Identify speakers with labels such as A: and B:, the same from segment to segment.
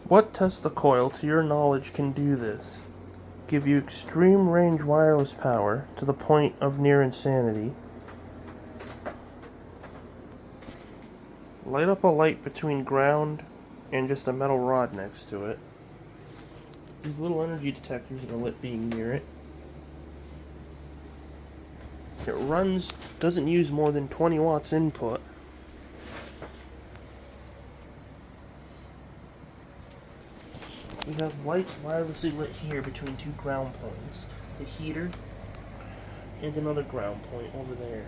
A: What Tesla coil, to your knowledge, can do this? Give you extreme range wireless power to the point of near insanity. Light up a light between ground and just a metal rod next to it. These little energy detectors are lit being near it. It doesn't use more than 20 watts input. We have lights wirelessly lit here between two ground points. The heater and another ground point over there.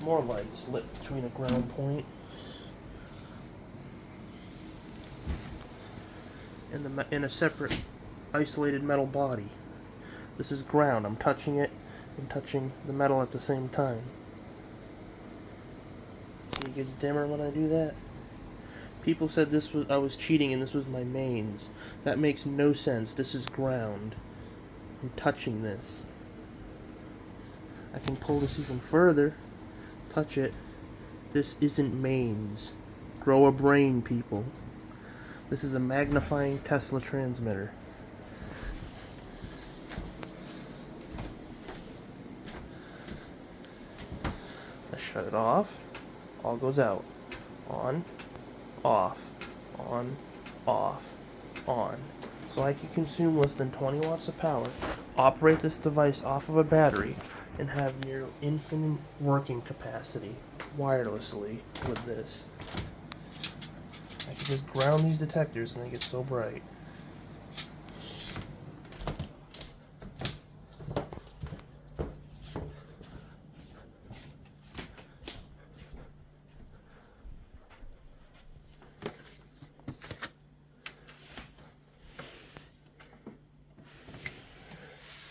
A: More lights lit between a ground point and a separate isolated metal body. This is ground. I'm touching it and touching the metal at the same time. See, it gets dimmer when I do that. People said I was cheating and this was my mains. That makes no sense. This is ground. I'm touching this. I can pull this even further. Touch it. This isn't mains. Grow a brain, people. This is a magnifying Tesla transmitter. I shut it off. All goes out. On. Off. On. Off. On. So I can consume less than 20 watts of power, operate this device off of a battery, and have near infinite working capacity wirelessly with this. I can just ground these detectors and they get so bright.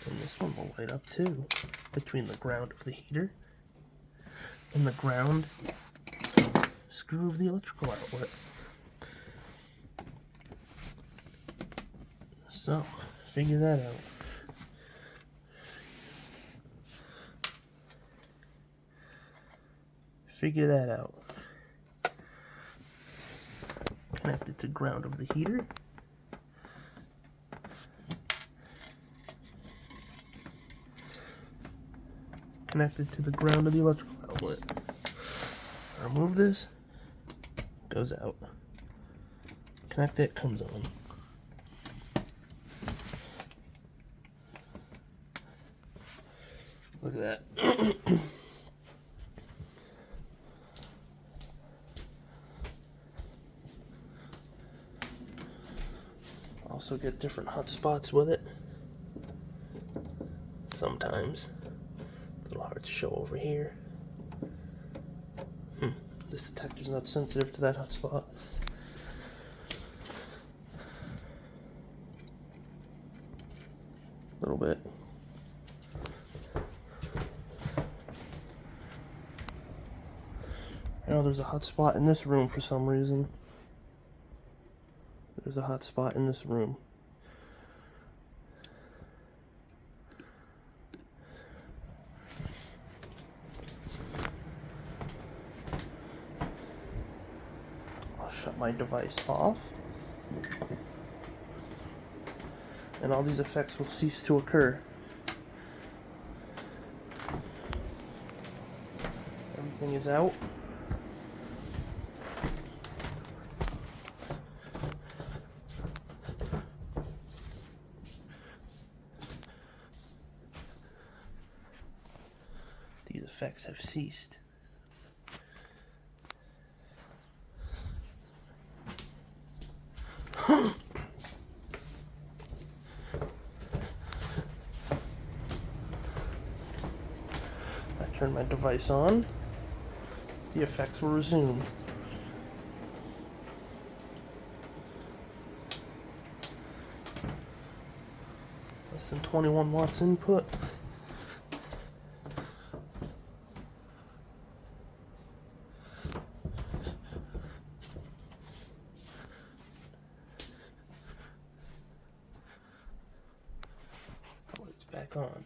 A: And this one will light up too, between the ground of the heater and the ground screw of the electrical outlet. So, figure that out. Figure that out. Connected to ground of the heater. Connected to the ground of the electrical outlet. Remove this, goes out. Connect it, comes on. Look at that. Also get different hot spots with it. Sometimes. A little hard to show over here. This detector's not sensitive to that hot spot. A little bit. Now there's a hot spot in this room for some reason. There's a hot spot in this room. I'll shut my device off. And all these effects will cease to occur. Everything is out. These effects have ceased. Turn my device on, the effects will resume. Less than 21 watts input. The light's back on.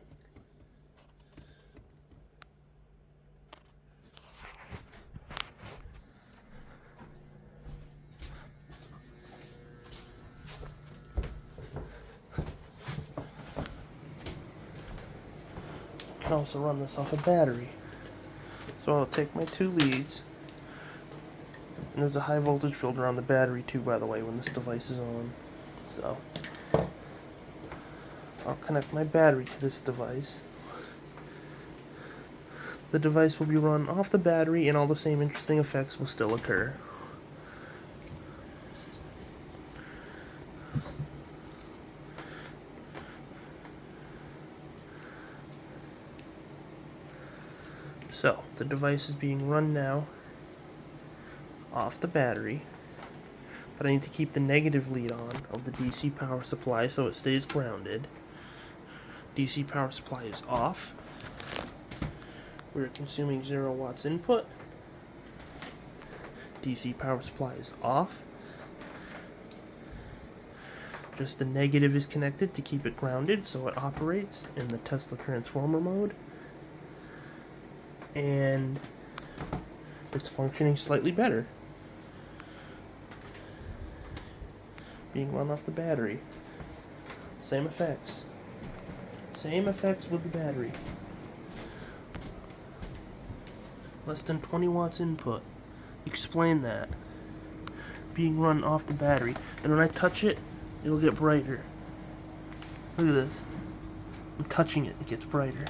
A: can also run this off a battery. So I'll take my 2 leads, and there's a high voltage filter on the battery too, by the way, when this device is on. So I'll connect my battery to this device. The device will be run off the battery, and all the same interesting effects will still occur. So, the device is being run now off the battery, but I need to keep the negative lead on of the DC power supply so it stays grounded. DC power supply is off. We're consuming 0 watts input. DC power supply is off. Just the negative is connected to keep it grounded so it operates in the Tesla transformer mode. And it's functioning slightly better. Being run off the battery. Same effects. Same effects with the battery. Less than 20 watts input. Explain that. Being run off the battery. And when I touch it, it'll get brighter. Look at this. I'm touching it, it gets brighter.